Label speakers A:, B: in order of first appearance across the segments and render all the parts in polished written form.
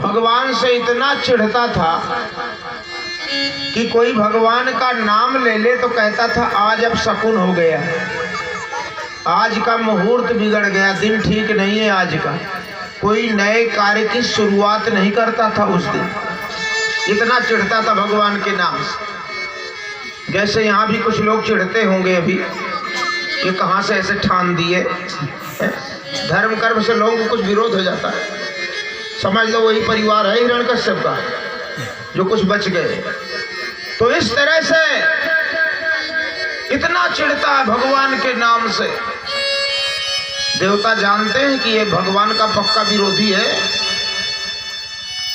A: भगवान से इतना चिढ़ता था कि कोई भगवान का नाम ले ले तो कहता था आज अब शकुन हो गया, आज का मुहूर्त बिगड़ गया, दिन ठीक नहीं है आज का। कोई नए कार्य की शुरुआत नहीं करता था उस दिन, इतना चिढ़ता था भगवान के नाम से। जैसे यहाँ भी कुछ लोग चिढ़ते होंगे अभी कि कहाँ से ऐसे ठान दिए। धर्म कर्म से लोगों को कुछ विरोध हो जाता है, समझ लो वही परिवार है हिरण्यकश्यप का जो कुछ बच गए। तो इस तरह से इतना चिढ़ता है भगवान के नाम से। देवता जानते हैं कि ये भगवान का पक्का विरोधी है,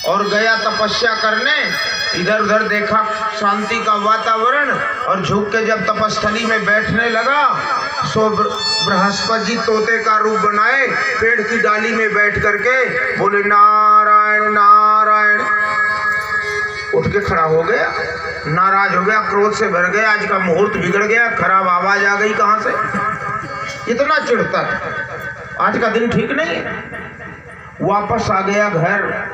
A: और गया तपस्या करने। इधर उधर देखा शांति का वातावरण, और झुक के जब तपस्थली में बैठने लगा सो बृहस्पति जी तोते का रूप बनाए, पेड़ की डाली में बैठ करके बोले नारायण नारायण। उठ के खड़ा हो गया, नाराज हो गया, क्रोध से भर गया, आज का मुहूर्त बिगड़ गया, खराब आवाज आ गई कहां से। इतना चिढ़ता था, आज का दिन ठीक नहीं है। वापस आ गया घर,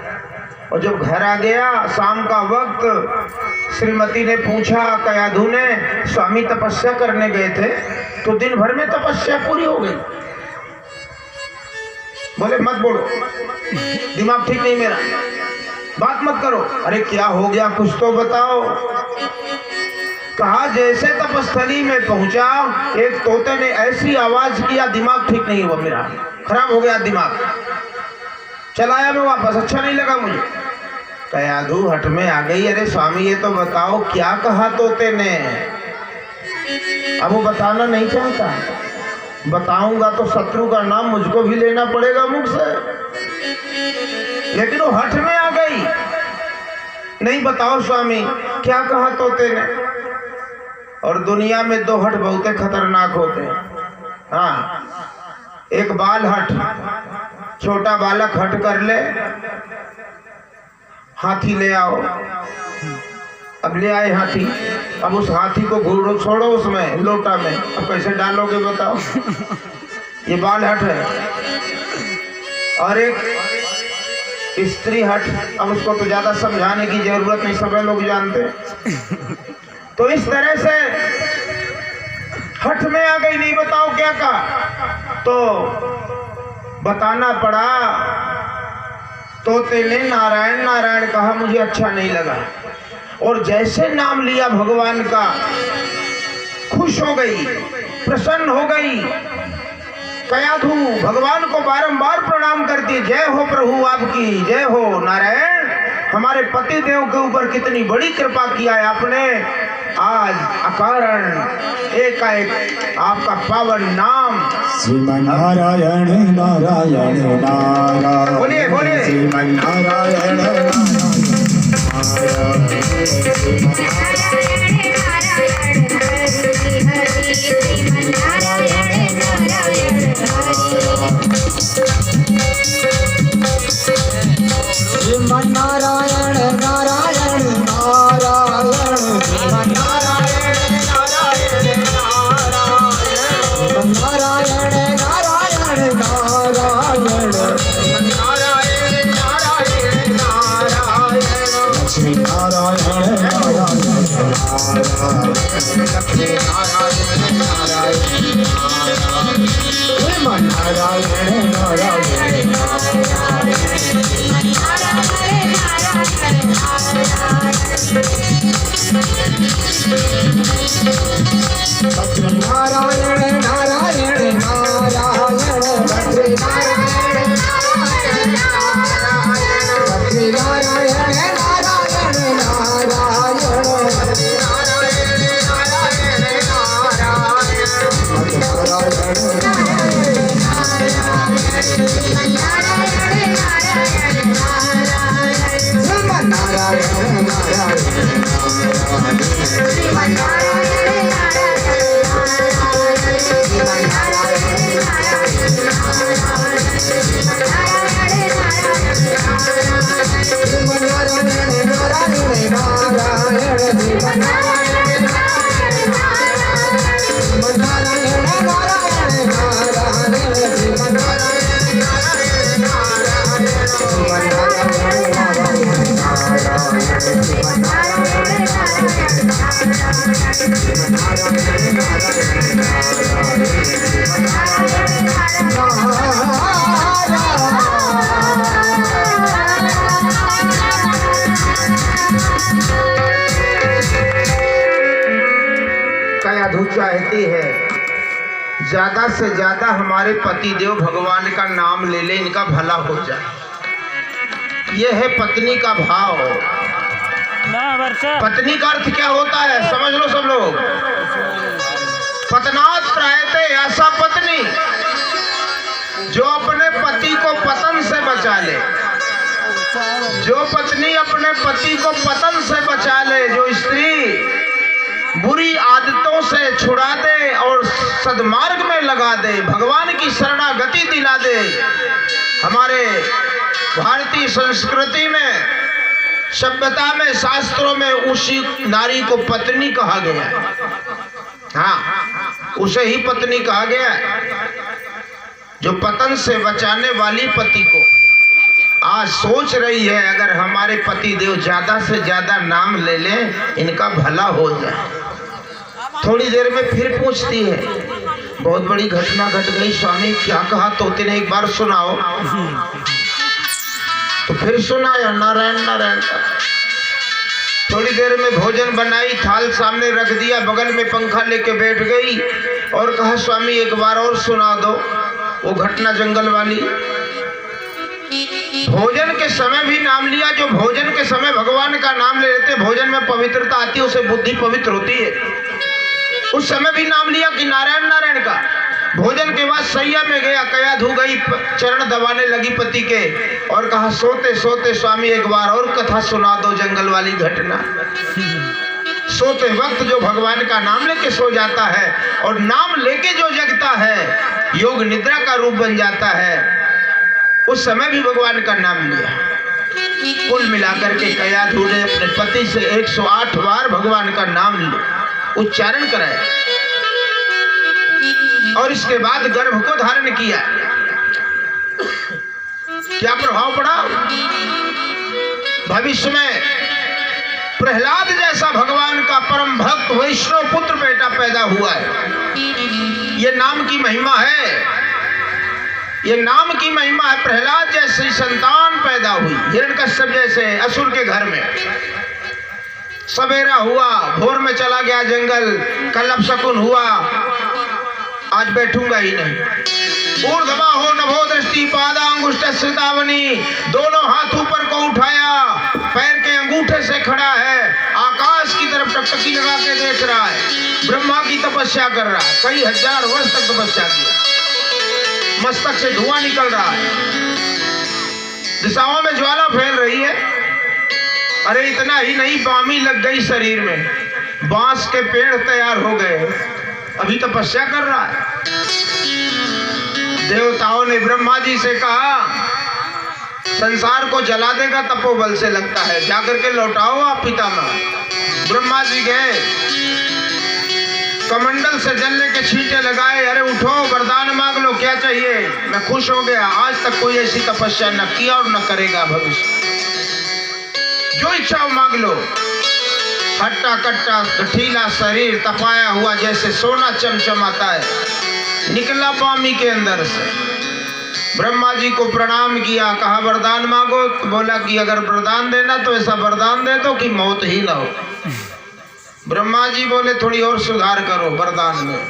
A: और जब घर आ गया शाम का वक्त, श्रीमती ने पूछा कयाधु ने, स्वामी तपस्या करने गए थे तो दिन भर में तपस्या पूरी हो गई। बोले मत बोलो, दिमाग ठीक नहीं मेरा, बात मत करो। अरे क्या हो गया कुछ तो बताओ। कहा जैसे तपस्थली में पहुंचा एक तोते ने ऐसी आवाज किया, दिमाग ठीक नहीं हुआ मेरा, खराब हो गया दिमाग, चलाया मैं वापस, अच्छा नहीं लगा मुझे। कयाधु हट में आ गई, अरे स्वामी ये तो बताओ क्या कहा तोते ने। अब वो बताना नहीं चाहता, बताऊंगा तो शत्रु का नाम मुझको भी लेना पड़ेगा मुख से, लेकिन वो हट में आ गई। नहीं बताओ स्वामी क्या कहा तोते ने। और दुनिया में दो हट बहुत खतरनाक होते हैं। हाँ, एक बाल हट, छोटा बालक हट कर ले, हाथी ले आओ, अब ले आए हाथी, अब उस हाथी को घूरो छोड़ो उसमें लोटा में, अब कैसे डालोगे बताओ। ये बाल हट है। और एक स्त्री हट, अब उसको तो ज्यादा समझाने की जरूरत नहीं, सब लोग जानते हैं। तो इस तरह से हट में आ गई, नहीं बताओ क्या कहा, तो बताना पड़ा। तोते ने नारायण नारायण कहा, मुझे अच्छा नहीं लगा, और जैसे नाम लिया भगवान का खुश हो गई, प्रसन्न हो गई। कयाधु भगवान को बारंबार प्रणाम करती है, जय हो प्रभु आपकी, जय हो नारायण, हमारे पति देव के ऊपर कितनी बड़ी कृपा किया है आपने, आज अकारण एकाएक आपका पावन नाम
B: श्रीमन नारायण नारायण नारायण,
A: बोलिए बोलिए
B: श्रीमन नारायण श्रीमन नारायण नारायण नारायण, श्रीमन नारायण नारायण नारायण, नारायण नारायण नारायण, नारायण नारायण नारायण, लक्ष्मी नारायण नारायण नारायण, लक्ष्मी नारायण नारायण नारायण, श्रीमन नारायण नारायण नारायण, नारायण नारायण नारायण, लक्ष्मी नारायण नारायण नारायण, लक्ष्मी नारायण नारायण नारायण, नारायण नारायण नारायण, नारायण नारायण नारायण।
A: कहती है ज्यादा से ज्यादा हमारे पति देव भगवान का नाम ले ले, इनका भला हो जाए। यह है पत्नी का भाव। पत्नी का अर्थ क्या होता है समझ लो सब लोग। पतनात् त्रायते, ऐसा पत्नी जो अपने पति को पतन से बचा ले, जो पत्नी अपने पति को पतन से बचा ले, जो स्त्री बुरी आदतों से छुड़ा दे और सद्मार्ग में लगा दे, भगवान की शरणागति दिला दे। हमारे भारतीय संस्कृति में, सभ्यता में, शास्त्रों में उसी नारी को पत्नी कहा गया है। हाँ, उसे ही पत्नी कहा गया है जो पतन से बचाने वाली पति को आज सोच रही है अगर हमारे पति देव ज्यादा से ज्यादा नाम ले लें, इनका भला हो जाए। थोड़ी देर में फिर पूछती है, बहुत बड़ी घटना घट गई स्वामी, क्या कहा तोते ने, एक बार सुनाओ। तो फिर सुनाया नारायण नारायण। थोड़ी देर में भोजन बनाई, थाल सामने रख दिया, बगल में पंखा लेके बैठ गई और कहा स्वामी एक बार और सुना दो वो घटना जंगल वाली। भोजन के समय भी नाम लिया। जो भोजन के समय भगवान का नाम ले लेते, भोजन में पवित्रता आती है, उसे बुद्धि पवित्र होती है। उस समय भी नाम लिया कि नारायण नारायण का। भोजन के बाद सैया में गया, कया धो गई, चरण दबाने लगी पति के और कहा सोते सोते स्वामी एक बार और कथा सुना दो जंगल वाली घटना। सोते वक्त जो भगवान का नाम लेके सो जाता है और नाम लेके जो जगता है, योग निद्रा का रूप बन जाता है, उस समय भी भगवान का नाम लिया। कुल मिलाकर के कयाधु ने अपने पति से 108 बार भगवान का नाम उच्चारण कराया और इसके बाद गर्भ को धारण किया। क्या प्रभाव पड़ा? भविष्य में प्रहलाद जैसा भगवान का परम भक्त वैष्णव पुत्र बेटा पैदा हुआ है। ये नाम की महिमा है, ये नाम की महिमा है। प्रहलाद जैसी संतान पैदा हुई, हिरण्यकश्यप जैसे असुर के घर में। सवेरा हुआ, भोर में चला गया जंगल, कल अपशकुन हुआ, आज बैठूंगा ही नहीं। ऊर्ध्वा हो नभो दृष्टि पादा अंगुष्ठ श्रितावनी, दोनों हाथ ऊपर को उठाया, पैर के अंगूठे से खड़ा है, आकाश की तरफ टकटकी लगा के देख रहा है। ब्रह्मा की तपस्या कर रहा है, कई हजार वर्ष तक तपस्या किया। मस्तक से धुआं निकल रहा है, दिशाओं में ज्वाला फैल रही है। अरे इतना ही नहीं, बामी लग गई शरीर में, बांस के पेड़ तैयार हो गए, अभी तपस्या कर रहा है। देवताओं ने ब्रह्मा जी से कहा संसार को जला देगा तपोबल से, लगता है जाकर के लौटाओ आप पितामह। ब्रह्मा जी गए, कमंडल से जलने के छींटे लगाए, अरे उठो वरदान मांग लो, क्या चाहिए। मैं खुश हो गया, आज तक कोई ऐसी तपस्या न किया और न करेगा भविष्य। जो इच्छा हो मांग लो। हट्टा कट्टा गठीला शरीर तपाया हुआ जैसे सोना चमचमाता है, निकला पामी के अंदर से। ब्रह्मा जी को प्रणाम किया, कहा वरदान मांगो। तो बोला कि अगर वरदान देना तो ऐसा वरदान दे दो कि मौत ही ना हो। ब्रह्मा जी बोले थोड़ी और सुधार करो वरदान में,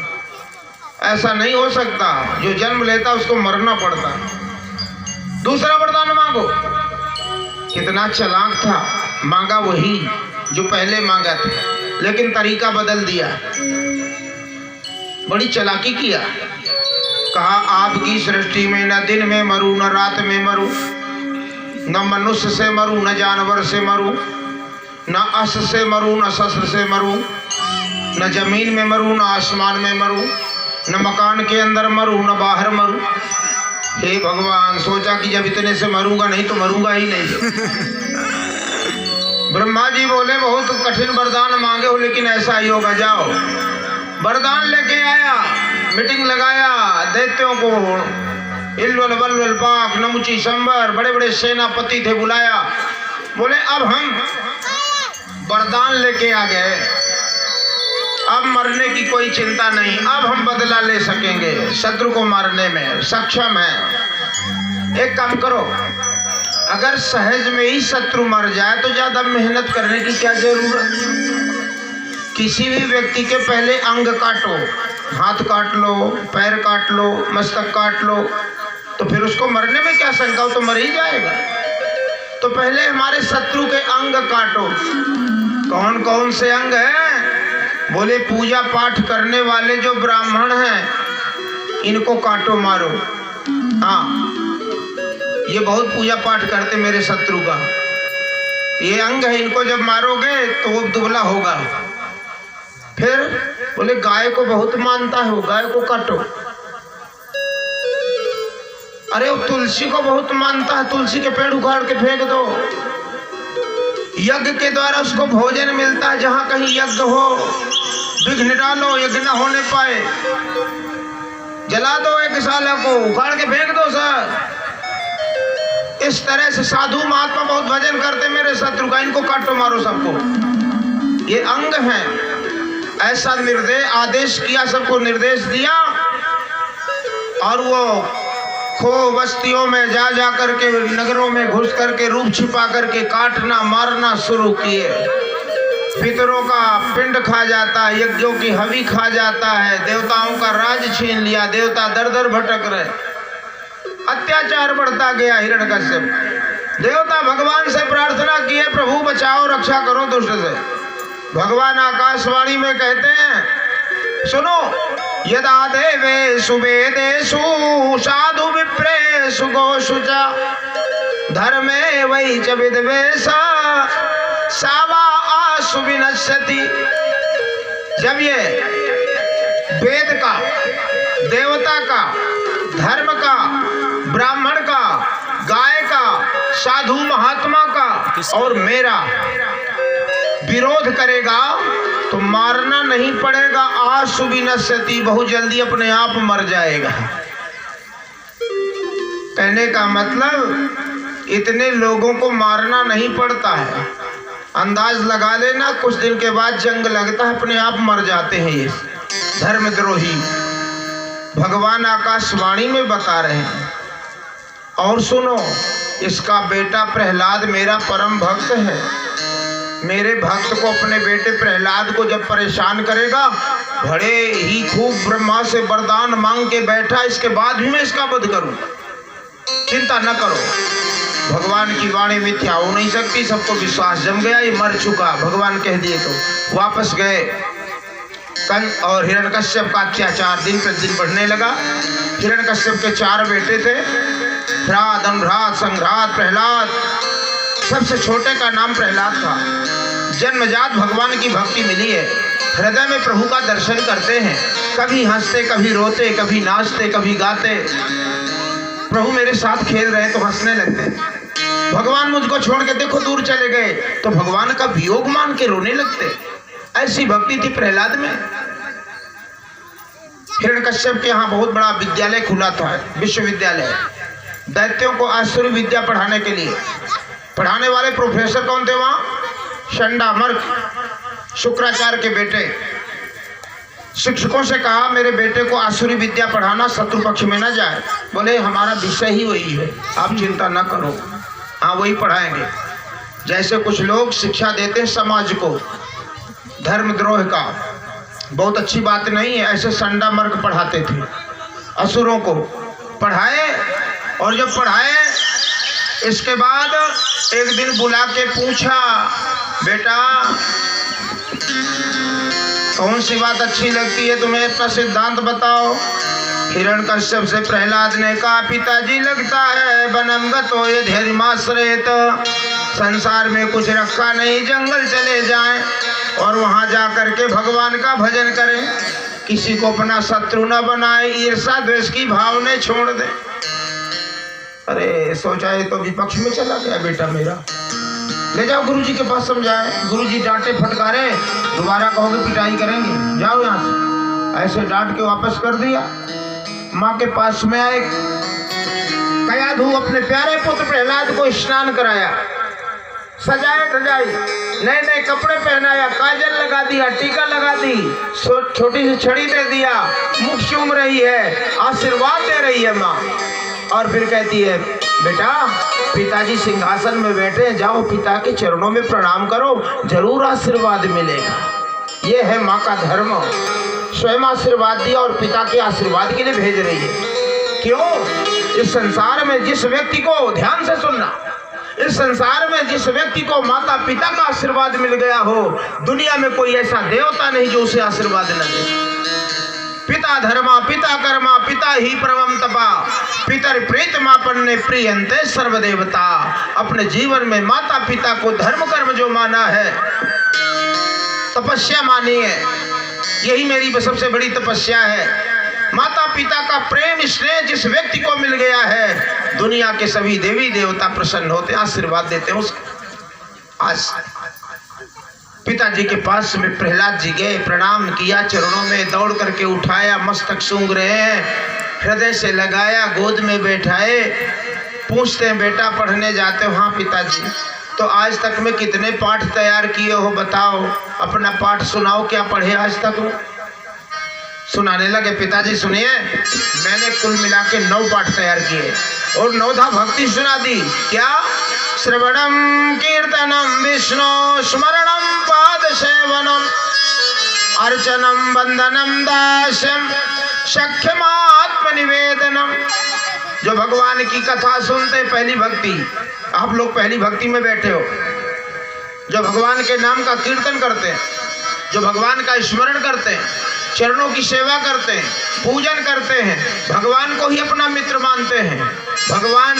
A: ऐसा नहीं हो सकता, जो जन्म लेता उसको मरना पड़ता। दूसरा वरदान मांगो। कितना चालाक था, मांगा वही जो पहले मांगा था, लेकिन तरीका बदल दिया, बड़ी चालाकी किया। कहा आपकी सृष्टि में न दिन में मरूं, न रात में मरूं, न मनुष्य से मरूं, न जानवर से मरूं, न अस्त्र से मरूं, न शस्त्र से मरूं, न जमीन में मरूं, न आसमान में मरूं, न मकान के अंदर मरूं, न बाहर मरूं। हे भगवान, सोचा कि जब इतने से मरूंगा नहीं तो मरूंगा ही नहीं। ब्रह्मा जी बोले बहुत कठिन वरदान मांगे हो, लेकिन ऐसा ही होगा, जाओ। वरदान लेके आया, मीटिंग लगाया, दैत्यों को इल्वल वल्वल पाक नमुची संबर बड़े बड़े सेनापति थे, बुलाया। बोले अब हम वरदान लेके आ गए, अब मरने की कोई चिंता नहीं, अब हम बदला ले सकेंगे, शत्रु को मारने में सक्षम है। एक काम करो, अगर सहज में ही शत्रु मर जाए तो ज्यादा मेहनत करने की क्या जरूरत। किसी भी व्यक्ति के पहले अंग काटो, हाथ काट लो, पैर काट लो, मस्तक काट लो, तो फिर उसको मरने में क्या शंका, तो मर ही जाएगा। तो पहले हमारे शत्रु के अंग काटो। कौन कौन से अंग हैं? बोले पूजा पाठ करने वाले जो ब्राह्मण हैं इनको काटो, मारो। हाँ, ये बहुत पूजा पाठ करते मेरे शत्रु का, ये अंग है, इनको जब मारोगे तो वो दुबला होगा। फिर बोले गाय को बहुत मानता है, वो गाय को काटो। अरे वो तुलसी को बहुत मानता है, तुलसी के पेड़ उखाड़ के फेंक दो। यज्ञ के द्वारा उसको भोजन मिलता है, जहां कहीं यज्ञ हो विघ्न डालो, यज्ञ न होने पाए, जला दो एक साला को, उखाड़ के फेंक दो सर। इस तरह से साधु महात्मा बहुत भजन करते मेरे शत्रु का, इनको काटो मारो सबको, ये अंग है। ऐसा निर्देश आदेश किया, सबको निर्देश दिया, और वो खो बस्तियों में जा जा करके, नगरों में घुस करके, रूप छिपा करके काटना मारना शुरू किए। पितरों का पिंड खा जाता है, यज्ञों की हवि खा जाता है, देवताओं का राज छीन लिया, देवता दर दर भटक रहे, अत्याचार बढ़ता गया। हिरण्यकश्यप देवता भगवान से प्रार्थना किए, प्रभु बचाओ, रक्षा करो दुष्ट से। भगवान आकाशवाणी में कहते हैं, सुनो, यदा देवेषु वेदेषु साधु विप्रेषु गोषु च धर्मे वै च विद्वेष सावा आसु विनश्यति। जब ये वेद का, देवता का, धर्म का, ब्राह्मण का, गाय का, साधु महात्मा का और मेरा विरोध करेगा तो मारना नहीं पड़ेगा, आसु विनश्यति, बहुत जल्दी अपने आप मर जाएगा। कहने का मतलब इतने लोगों को मारना नहीं पड़ता है, अंदाज लगा लेना, कुछ दिन के बाद जंग लगता है, अपने आप मर जाते हैं ये धर्मद्रोही। भगवान आकाशवाणी में बता रहे हैं। और सुनो, इसका बेटा प्रहलाद मेरा परम भक्त है, मेरे भक्त को, अपने बेटे प्रहलाद को जब परेशान करेगा, बड़े ही खूब ब्रह्मा से वरदान मांग के बैठा, इसके बाद भी मैं इसका वध करूं, चिंता न करो। भगवान की वाणी मिथ्या हो नहीं सकती, सबको विश्वास जम गया, ये मर चुका, भगवान कह दिए तो वापस गए। कंस और हिरण्यकश्यप का अत्याचार दिन प्रतिदिन बढ़ने लगा। हिरण्यकश्यप के 4 बेटे थे, भ्रात, अनुभ्रात, संघ्रात, प्रहलाद। सबसे छोटे का नाम प्रहलाद था। जन्मजात भगवान की भक्ति मिली है, हृदय में प्रभु का दर्शन करते हैं, कभी हंसते, कभी रोते, कभी नाचते, कभी गाते। प्रभु मेरे साथ खेल रहे तो हंसने लगते, भगवान मुझको छोड़ के देखो दूर चले गए तो भगवान का वियोग मान के रोने लगते। ऐसी भक्ति थी प्रहलाद में। हिरण्यकश्यप के यहाँ बहुत बड़ा विद्यालय खुला था, विश्वविद्यालय, दैत्यों को आसुरी विद्या पढ़ाने के लिए। पढ़ाने वाले प्रोफेसर कौन थे वहाँ? शंडा, मर्क, शुक्राचार्य के बेटे। शिक्षकों से कहा मेरे बेटे को आसुरी विद्या पढ़ाना, शत्रु पक्ष में न जाए। बोले हमारा विषय ही वही है, आप चिंता न करो, हाँ वही पढ़ाएंगे। जैसे कुछ लोग शिक्षा देते हैं समाज को धर्मद्रोह का, बहुत अच्छी बात नहीं है, ऐसे संडा मर्क पढ़ाते थे, असुरों को पढ़ाए। और जब पढ़ाए इसके बाद एक दिन बुला के पूछा, बेटा कौन सी बात अच्छी लगती है तुम्हें, अपना सिद्धांत बताओ। हिरण्यकश्यप से प्रहलाद ने कहा, पिताजी लगता है बनंगतो ये धैर्यमाश्रयत, संसार में कुछ रखा नहीं, जंगल चले जाएं और वहां जा करके भगवान का भजन करें, किसी को अपना शत्रु न बनाए, ईर्षा द्वेष की भावना छोड़ दे। अरे सोचा ये तो विपक्ष में चला गया बेटा मेरा, ले जाओ गुरुजी के पास समझाए। गुरुजी डांटे फटकारे, दोबारा कहोगे पिटाई करेंगे, जाओ यहाँ से। ऐसे डांट के वापस कर दिया। माँ के पास में आए, कयाधु अपने प्यारे पुत्र प्रहलाद को स्नान कराया, सजाए धजाई, नए नए कपड़े पहनाया, काजल लगा दिया, टीका लगा दी, छोटी सी छड़ी दे दिया, मुख चूम रही है, आशीर्वाद दे रही है माँ। और फिर कहती है, बेटा पिताजी सिंहासन में बैठे, जाओ पिता के चरणों में प्रणाम करो, जरूर आशीर्वाद मिलेगा। ये है माँ का धर्म। स्वयं आशीर्वाद दिया और पिता के आशीर्वाद के लिए भेज रही है। क्यों? इस संसार में जिस व्यक्ति को, ध्यान से सुनना, इस संसार में जिस व्यक्ति को माता पिता का आशीर्वाद मिल गया हो, दुनिया में कोई ऐसा देवता नहीं जो उसे आशीर्वाद न दे। पिता धर्मा पिता कर्मा पिता ही परमम तपा पितर प्रीतमापन्ने प्रियंते सर्वदेवता। अपने जीवन में माता पिता को धर्म कर्म जो माना है, तपस्या मानी है, यही मेरी सबसे बड़ी तपस्या है। माता पिता का प्रेम स्नेह जिस व्यक्ति को मिल गया है, दुनिया के सभी देवी देवता प्रसन्न होते, आशीर्वाद देते हैं उसको। आज पिताजी के पास में प्रहलाद जी गए, प्रणाम किया, चरणों में दौड़ करके उठाया, मस्तक सूंघ रहे हैं, हृदय से लगाया, गोद में बैठाए। पूछते हैं बेटा पढ़ने जाते हो? हाँ पिताजी। तो आज तक में कितने पाठ तैयार किए हो बताओ, अपना पाठ सुनाओ, क्या पढ़े आज तक में? सुनाने लगे। पिताजी सुनिए, मैंने कुल मिला के 9 पाठ तैयार किए और 9धा भक्ति सुना दी। क्या? श्रवणम कीर्तनम विष्णु स्मरणम पाद सेवनम अर्चनम वंदनम दास्यम सख्यमात्म निवेदनम। जो भगवान की कथा सुनते, पहली भक्ति, आप लोग पहली भक्ति में बैठे हो, जो भगवान के नाम का कीर्तन करते हैं, जो भगवान का स्मरण करते हैं, चरणों की सेवा करते हैं, पूजन करते हैं, भगवान को ही अपना मित्र मानते हैं, भगवान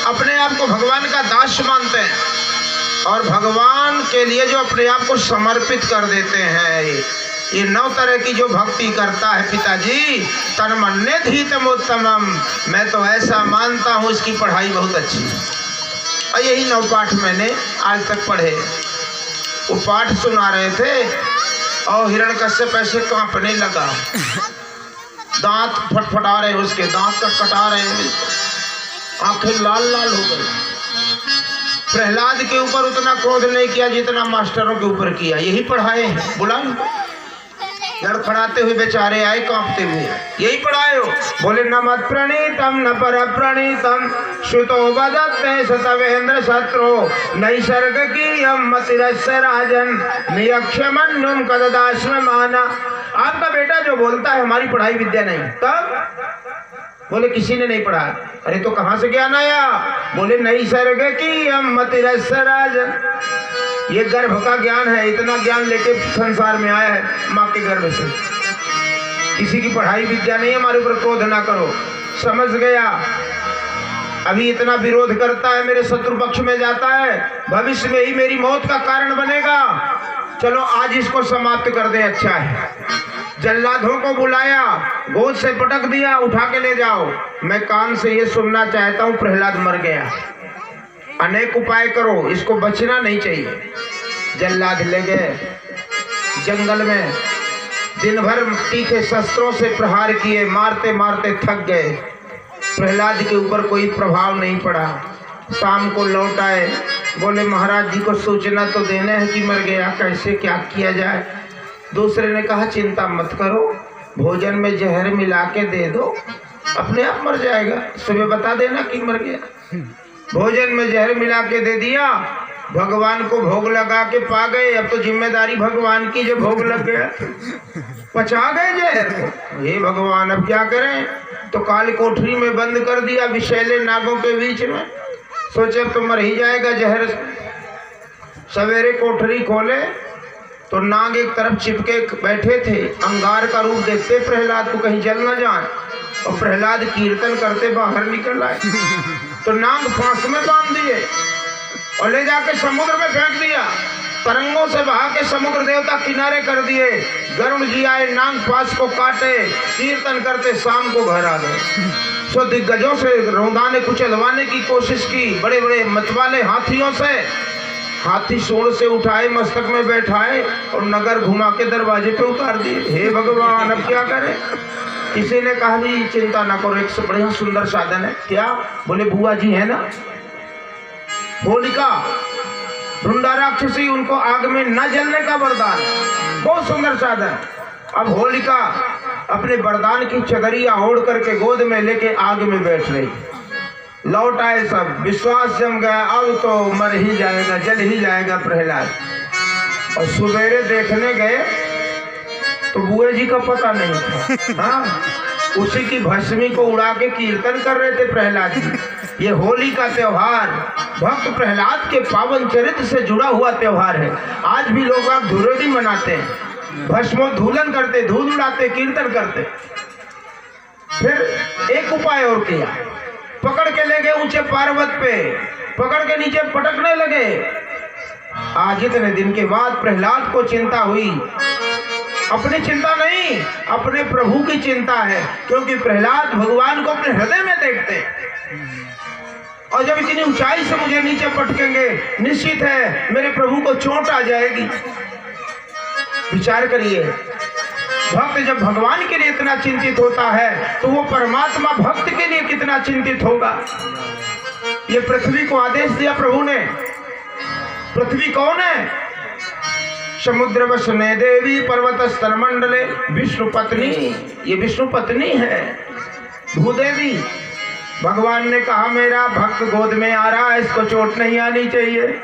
A: अपने आप को भगवान का दास मानते हैं और भगवान के लिए जो अपने आप को समर्पित कर देते हैं, ये 9 तरह की जो भक्ति करता है पिताजी, तन्मन्ये धीतमोत्तमम, मैं तो ऐसा मानता हूँ इसकी पढ़ाई बहुत अच्छी है। और यही 9 पाठ मैंने आज तक पढ़े। वो पाठ सुना रहे थे और हिरण्यकश्यप ऐसे कांपने लगा, दांत फटफटा रहे, उसके दांत का कटा रहे हैं, आंखें लाल लाल हो गई। प्रहलाद के ऊपर उतना क्रोध नहीं किया जितना मास्टरों के ऊपर किया। यही पढ़ाए हैं, बुला लड़खड़ाते हुए बेचारे आए कांपते हुए, यही पढ़ाए हो। बोले न मत प्रणीतम न पर प्रणीतम श्रुतो वदत्ते सतवेन्द्र शत्रु नैसर्ग की यम मतिरस्य राजन नियक्षमन्नुम कददाश्म माना। आपका बेटा जो बोलता है हमारी पढ़ाई विद्या नहीं, तब बोले किसी ने नहीं पढ़ा। अरे तो कहाँ से ज्ञान आया? बोले नैसर्ग की यम मतिरस्य राजन, ये गर्भ का ज्ञान है, इतना ज्ञान लेके संसार में आया है माँ के गर्भ से। किसी की पढ़ाई विद्या नहीं, हमारे ऊपर क्रोध ना करो। समझ गया? अभी इतना विरोध करता है, मेरे शत्रु पक्ष में जाता है, भविष्य में ही मेरी मौत का कारण बनेगा। चलो आज इसको समाप्त कर दे, अच्छा है। जल्लादों को बुलाया, गोद से पटक दिया, उठा के ले जाओ। मैं कान से ये सुनना चाहता हूँ प्रहलाद मर गया, अनेक उपाय करो, इसको बचना नहीं चाहिए। जल्लाद ले गए जंगल में, दिन भर तीखे शस्त्रों से प्रहार किए, मारते मारते थक गए। प्रहलाद के ऊपर कोई प्रभाव नहीं पड़ा। शाम को लौट आए, बोले महाराज जी को सूचना तो देना है कि मर गया, कैसे क्या किया जाए? दूसरे ने कहा चिंता मत करो, भोजन में जहर मिला के दे दो, अपने आप मर जाएगा, सुबह बता देना कि मर गया। भोजन में जहर मिला के दे दिया, भगवान को भोग लगा के पा गए। अब तो जिम्मेदारी भगवान की, जो भोग लग गया पचा गए जहर को। हे भगवान अब क्या करें? तो काल कोठरी में बंद कर दिया, विषैले नागों के बीच में। सोचे अब तो मर ही जाएगा जहर। सवेरे कोठरी खोले तो नाग एक तरफ चिपके बैठे थे, अंगार का रूप देखते प्रहलाद को कहीं जल न जाए, और प्रहलाद कीर्तन करते बाहर निकल आए। तो नाग फांस में बांध दिए और ले जाके समुद्र में फेंक दिया। तरंगों से बहा के समुद्र देवता किनारे कर दिए। गरुड़ जी आए, नाग फांस को काटे, कीर्तन करते शाम को घर आ गए। सो दिग्गजों से रौंदाने कुचलवाने की कोशिश की, बड़े बड़े मतवाले हाथियों से। हाथी सूंड से उठाए, मस्तक में बैठाए और नगर घुमा के दरवाजे पे उतार दिए। हे भगवान अब क्या करें? किसी ने कहा जी चिंता ना करो, एक से बढ़िया सुंदर साधन है। क्या? बोले बुआ जी है ना होलिका, ढूंढा राक्षसी, उनको आग में न जलने का वरदान, बहुत सुंदर साधन। अब होलिका अपने वरदान की चदरिया ओढ़ करके गोद में लेके आग में बैठ रही। लौट आए सब, विश्वास जम गया, अब तो मर ही जाएगा, जल ही जाएगा प्रहलाद। और सवेरे देखने गए तो बुए जी का पता नहीं था। हाँ, उसी की भस्मी को उड़ा के कीर्तन कर रहे थे प्रहलाद जी। ये होली का त्योहार भक्त प्रहलाद के पावन चरित्र से जुड़ा हुआ त्योहार है। आज भी लोग आप धुरोधी मनाते हैं, भस्मोधूलन करते, धूल उड़ाते, कीर्तन करते। फिर एक उपाय और किया, पकड़ के ले गए ऊंचे पर्वत पे, पकड़ के नीचे पटकने लगे। आज इतने दिन के बाद प्रहलाद को चिंता हुई। अपनी चिंता नहीं, अपने प्रभु की चिंता है, क्योंकि प्रहलाद भगवान को अपने हृदय में देखते। और जब इतनी ऊंचाई से मुझे नीचे पटकेंगे, निश्चित है मेरे प्रभु को चोट आ जाएगी। विचार करिए, भक्त जब भगवान के लिए इतना चिंतित होता है तो वो परमात्मा भक्त के लिए कितना चिंतित होगा। ये पृथ्वी को आदेश दिया प्रभु ने। पृथ्वी कौन है? समुद्र वसने देवी पर्वत स्तर मंडले विष्णु पत्नी। ये विष्णु पत्नी है, भूदेवी। भगवान ने कहा मेरा भक्त गोद में आ रहा है, इसको चोट नहीं आनी चाहिए।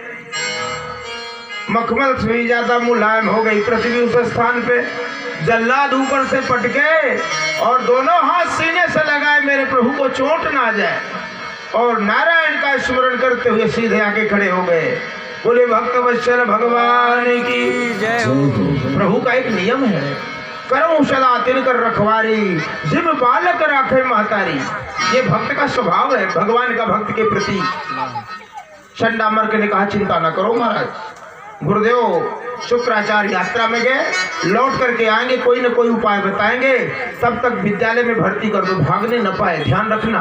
A: मखमल से ज्यादा मुलायम हो गई पृथ्वी उस स्थान पे। जल्लाद ऊपर से पटके और दोनों हाथ सीने से लगाए, मेरे प्रभु को चोट ना आ जाए। और नारायण का स्मरण करते हुए सीधे आके खड़े हो गए। बोले भक्त वत्सल भगवान की जय हो। प्रभु का एक नियम है, करऊं सदा तिनकर रखवारी, जिम बालक राखे महतारी। ये भक्त का स्वभाव है, भगवान का भक्त के प्रति। चंडामर्क ने कहा चिंता न करो महाराज, गुरुदेव शुक्राचार्य यात्रा में गए, लौट करके आएंगे, कोई न कोई उपाय बताएंगे, तब तक विद्यालय में भर्ती कर दो, भागने न पाए। ध्यान रखना,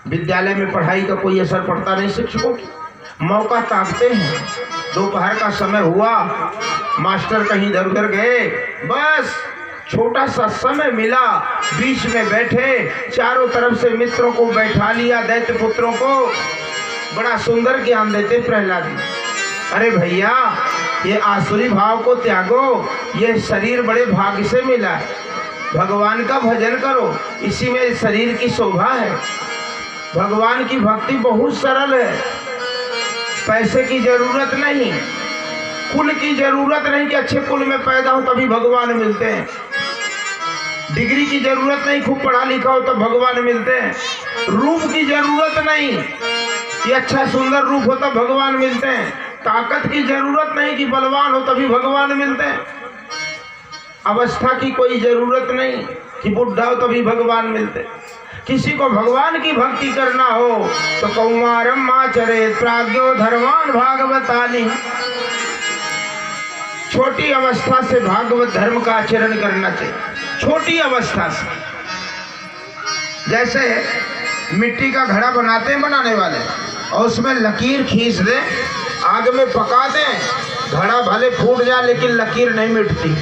A: विद्यालय में पढ़ाई का कोई असर पड़ता नहीं शिक्षकों की। मौका ताकते हैं, दोपहर का समय हुआ, मास्टर कहीं इधर उधर गए, बस छोटा सा समय मिला, बीच में बैठे, चारों तरफ से मित्रों को बैठा लिया, दैत्य पुत्रों को। बड़ा सुंदर ज्ञान देते प्रहलाद जी। अरे भैया, ये आसुरी भाव को त्यागो, ये शरीर बड़े भाग्य से मिला है, भगवान का भजन करो, इसी में शरीर की शोभा है। भगवान की भक्ति बहुत सरल है, पैसे की जरूरत नहीं, कुल की जरूरत नहीं कि अच्छे कुल में पैदा हो तभी भगवान मिलते हैं, डिग्री की जरूरत नहीं, खूब पढ़ा लिखा हो तब भगवान मिलते हैं, रूप की जरूरत नहीं कि अच्छा सुंदर रूप हो तब भगवान मिलते हैं, ताकत की जरूरत नहीं कि बलवान हो तभी भगवान मिलते हैं, अवस्था की कोई जरूरत नहीं कि बुढ़ा हो तभी भगवान मिलते हैं। किसी को भगवान की भक्ति करना हो तो कौमारम माचरेत प्राज्ञो धर्मान भागवतानि। छोटी अवस्था से भागवत धर्म का आचरण करना चाहिए, छोटी अवस्था से। जैसे मिट्टी का घड़ा बनाते हैं बनाने वाले, और उसमें लकीर खींच दें, आग में पका दें, घड़ा भले फूट जाए लेकिन लकीर नहीं मिटती।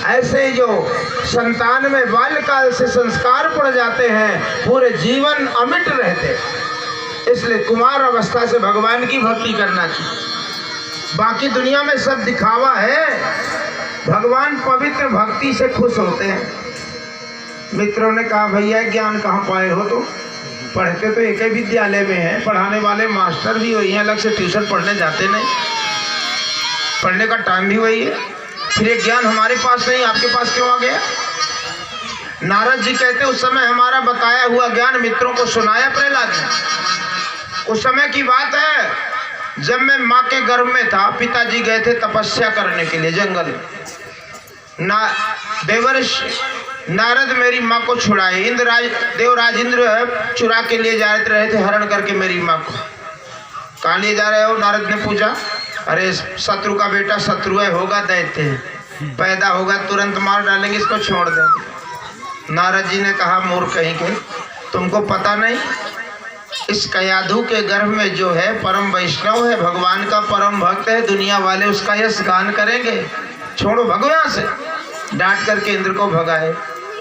A: ऐसे जो संतान में बाल्यकाल से संस्कार पड़ जाते हैं, पूरे जीवन अमिट रहते। इसलिए कुमार अवस्था से भगवान की भक्ति करना चाहिए। बाकी दुनिया में सब दिखावा है, भगवान पवित्र भक्ति से खुश होते हैं। मित्रों ने कहा भैया ज्ञान कहाँ पाए हो? तो पढ़ते तो एक ही विद्यालय में है, पढ़ाने वाले मास्टर भी वही हैं, अलग से ट्यूशन पढ़ने जाते नहीं, पढ़ने का टाइम भी वही है। फिर ये ज्ञान हमारे पास नहीं, आपके पास क्यों आ गया? नारद जी कहते उस समय हमारा बताया हुआ ज्ञान मित्रों को सुनाया प्रहलाद ने। उस समय की बात है जब मैं माँ के गर्भ में था, पिताजी गए थे तपस्या करने के लिए जंगल में। देवर्ष नारद मेरी माँ को छुड़ाए, इंद्रराज देवराज इंद्र चुरा के लिए जा रहे थे, हरण करके मेरी माँ को। कहाँ ले जा रहे हो? नारद ने पूछा। अरे शत्रु का बेटा शत्रु है, होगा दैत्य, पैदा होगा तुरंत मार डालेंगे, इसको छोड़ देंगे। नारद जी ने कहा मूर्ख कहीं के, तुमको पता नहीं इस कयाधु के गर्भ में जो है परम वैष्णव है, भगवान का परम भक्त है, दुनिया वाले उसका यश गान करेंगे, छोड़ो भगवान से। डांट करके इंद्र को भगाए,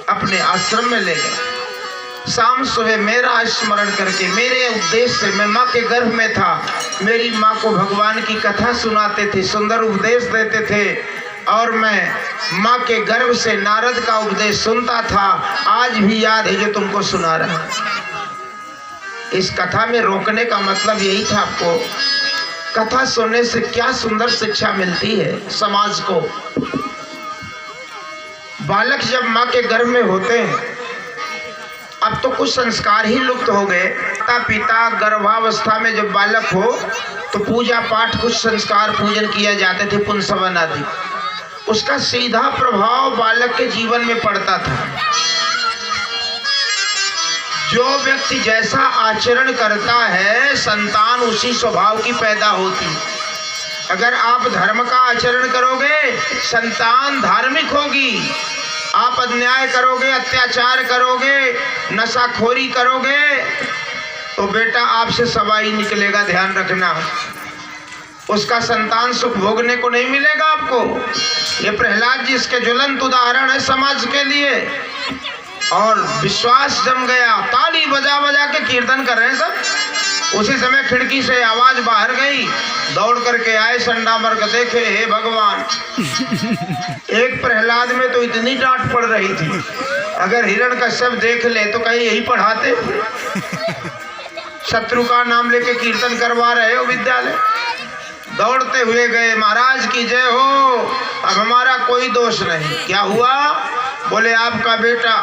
A: अपने आश्रम में ले गए। शाम सुबह मेरा स्मरण करके, मेरे उपदेश से, मैं माँ के गर्भ में था, मेरी माँ को भगवान की कथा सुनाते थे, सुंदर उपदेश देते थे, और मैं माँ के गर्भ से नारद का उपदेश सुनता था। आज भी याद है जो तुमको सुना रहा। इस कथा में रोकने का मतलब यही था आपको कथा सुनने से क्या सुंदर शिक्षा मिलती है समाज को। बालक जब माँ के गर्भ में होते हैं, अब तो कुछ संस्कार ही लुप्त हो गए। माता पिता गर्भावस्था में जब बालक हो तो पूजा पाठ, कुछ संस्कार पूजन किया जाते थे, पुंसवन आदि। उसका सीधा प्रभाव बालक के जीवन में पड़ता था। जो व्यक्ति जैसा आचरण करता है, संतान उसी स्वभाव की पैदा होती। अगर आप धर्म का आचरण करोगे, संतान धार्मिक होगी। आप अन्याय करोगे, अत्याचार करोगे, नशाखोरी करोगे, तो बेटा आपसे सवाई निकलेगा, ध्यान रखना। उसका संतान सुख भोगने को नहीं मिलेगा आपको। ये प्रहलाद जी इसके ज्वलंत उदाहरण है समाज के लिए। और विश्वास जम गया, ताली बजा बजा के कीर्तन कर रहे हैं सब। उसी समय खिड़की से आवाज बाहर गई, दौड़ करके आए संडा मर्ग, देखे हे भगवान। एक प्रहलाद में तो इतनी डांट पड़ रही थी, अगर हिरण्यकश्यप देख ले तो कहीं यही पढ़ाते। शत्रु का नाम लेके कीर्तन करवा रहे हो विद्यालय। दौड़ते हुए गए, महाराज की जय हो, अब हमारा कोई दोष नहीं। क्या हुआ? बोले आपका बेटा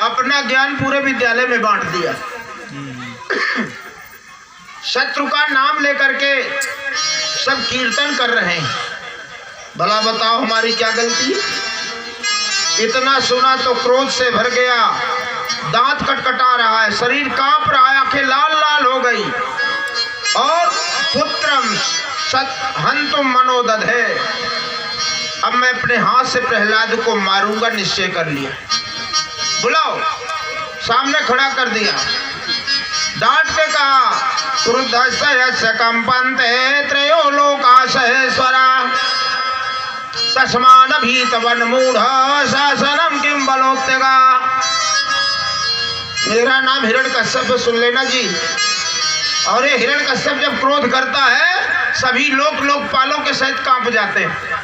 A: अपना ज्ञान पूरे विद्यालय में बांट दिया। शत्रु का नाम लेकर के सब कीर्तन कर रहे हैं। भला बताओ हमारी क्या गलती? इतना सुना तो क्रोध से भर गया, दांत कटकटा रहा है, शरीर कांप रहा है, आंखें लाल लाल हो गई। और पुत्रम सत हंतुम मनोदधे, अब मैं अपने हाथ से प्रहलाद को मारूंगा, निश्चय कर लिया। बुलाओ, सामने खड़ा कर दिया। डांट के कहा, क्रुद्धस्य कंपन्ते त्रयो लोकाशेश्वरा तस्मान भीत वन मूढ़ शासनम किम बलोत्यगा। मेरा नाम हिरण्यकश्यप, सुन लेना जी। और ये हिरण्यकश्यप जब क्रोध करता है, सभी लोकपालों के सहित कांप जाते हैं।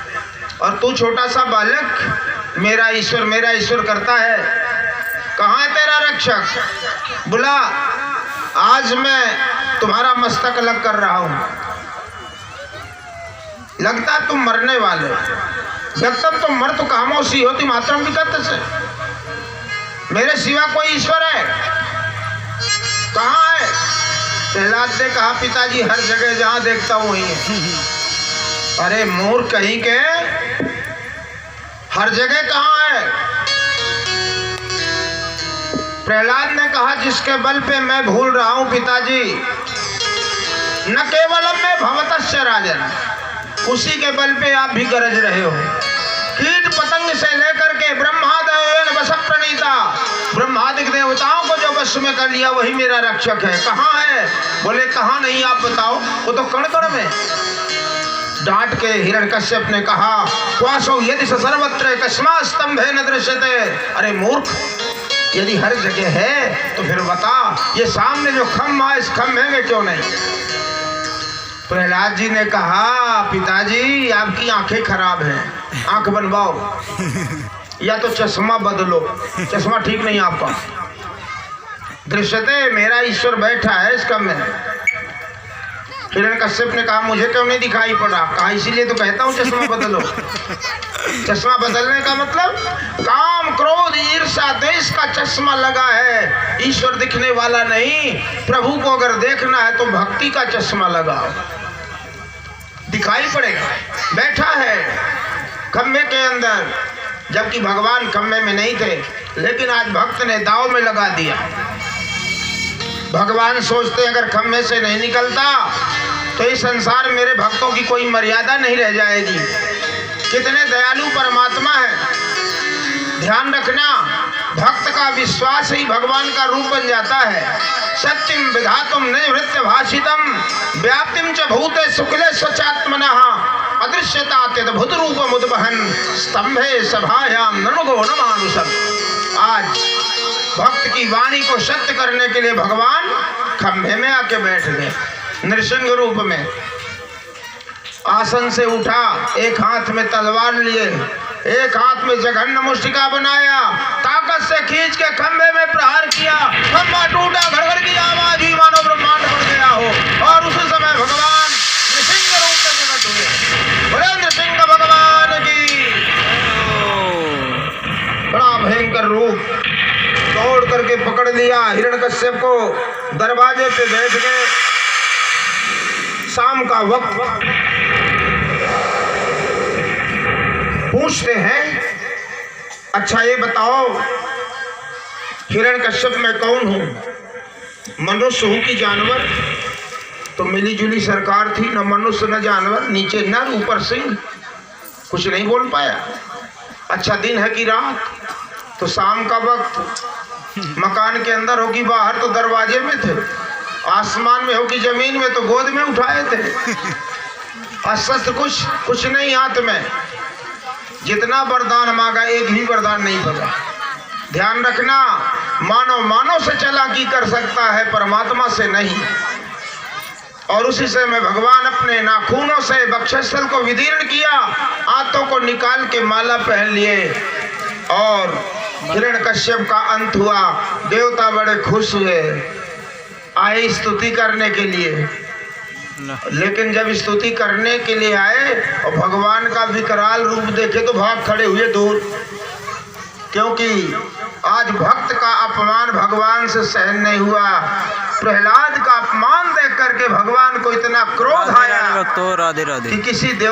A: और तू छोटा सा बालक मेरा ईश्वर करता है। कहाँ है तेरा रक्षक? बुला, आज मैं तुम्हारा मस्तक अलग कर रहा हूं। लगता तुम मरने वाले, जब तक तुम मर तो खामोशी होती मातरम विकट से। मेरे सिवा कोई ईश्वर है? कहाँ है? प्रहलाद ने कहा, पिताजी हर जगह जहां देखता हूं वहीं है। अरे मूर्ख कहीं के, हर जगह कहाँ है? प्रहलाद ने कहा, जिसके बल पे मैं भूल रहा हूं पिताजी, न केवलम में भवतस्य राजन, उसी के बल पे आप भी गरज रहे हो। कीट पतंग से लेकर के ब्रह्मादयन वश प्रणीता, ब्रह्मादिक देवताओं को जो वश में कर लिया वही मेरा रक्षक है। कहाँ है? बोले कहाँ नहीं, आप बताओ। वो तो कण कण में। डांट के हिरण्यकश्यप ने कहा, क्वासो यदि सर्वत्र कस्मा स्तंभे न दृश्यते। अरे मूर्ख, यदि हर जगह है तो फिर बता, ये सामने जो खम्भा है, इस खम्भे में क्यों नहीं? प्रहलाद जी ने कहा, पिताजी आपकी आंखें खराब हैं, आंख बनवाओ या तो चश्मा बदलो, चश्मा ठीक नहीं आपका। दृश्यते, मेरा ईश्वर बैठा है इस खम्भे में। हिरण्यकश्यप ने कहा, मुझे क्यों नहीं दिखाई पड़ा? कहा, इसीलिए तो कहता हूँ चश्मा बदलो। चश्मा बदलने का मतलब काम, क्रोध, ईर्ष्या, द्वेष का चश्मा लगा है। ईश्वर दिखने वाला नहीं। प्रभु को अगर देखना है तो भक्ति का चश्मा लगाओ, दिखाई पड़ेगा। बैठा है खम्भे के अंदर, जबकि भगवान खम्भे में नहीं थे, लेकिन आज भक्त ने दाव में लगा दिया। भगवान सोचते अगर खम्भे से नहीं निकलता तो इस संसार में मेरे भक्तों की कोई मर्यादा नहीं रह जाएगी। कितने दयालु परमात्मा है। ध्यान रखना, भक्त का विश्वास ही भगवान का रूप बन जाता है। सत्यम विधातुम निवृत्त भाषितम व्याप्तिम च भूते शुक्ले स्वचात्मनः अदृश्यता भूत रूप मुद्वहन स्तंभे सभायाम ननुगो न मानुषम। आज भक्त की वाणी को सत्य करने के लिए भगवान खंभे में आके बैठ गए, नृसिंह रूप में। आसन से उठा, एक हाथ में तलवार लिए, एक हाथ में जघन्य मुष्टिका बनाया, ताकत से खींच के खंभे में प्रहार किया। खंभा टूटा, घड़घड़ की आवाज हुई, मानो ब्रह्मांड बढ़ गया हो। और उस समय हिरण्यकश्यप को दरवाजे पे बैठ गए। शाम का वक्त, पूछते हैं अच्छा ये बताओ हिरण्यकश्यप मैं कौन हूं, मनुष्य हूं कि जानवर? तो मिली जुली सरकार थी, न मनुष्य न जानवर, नीचे नर ऊपर सिंह, कुछ नहीं बोल पाया। अच्छा दिन है कि रात? तो शाम का वक्त, मकान के अंदर हो कि बाहर? तो दरवाजे में थे। आसमान में हो कि जमीन में? तो गोद में उठाए थे। अस्त्र कुछ नहीं हाथ में। जितना वरदान मांगा एक भी वरदान नहीं भगा। ध्यान रखना, मानव से चालाकी कर सकता है, परमात्मा से नहीं। और उसी से में भगवान अपने नाखूनों से वक्षस्थल को विदीर्ण किया, आंतों को निकाल के माला पहन लिए और हिरण्यकश्यप का अंत हुआ। देवता बड़े खुश हुए, आए स्तुति करने के लिए। लेकिन जब स्तुति करने के लिए आए और भगवान का विकराल रूप देखे तो भाग खड़े हुए दूर, क्योंकि आज भक्त का अपमान भगवान से सहन नहीं हुआ। प्रहलाद का अपमान देख करके भगवान को इतना क्रोध आया
C: राधे राधे
A: कि किसी देव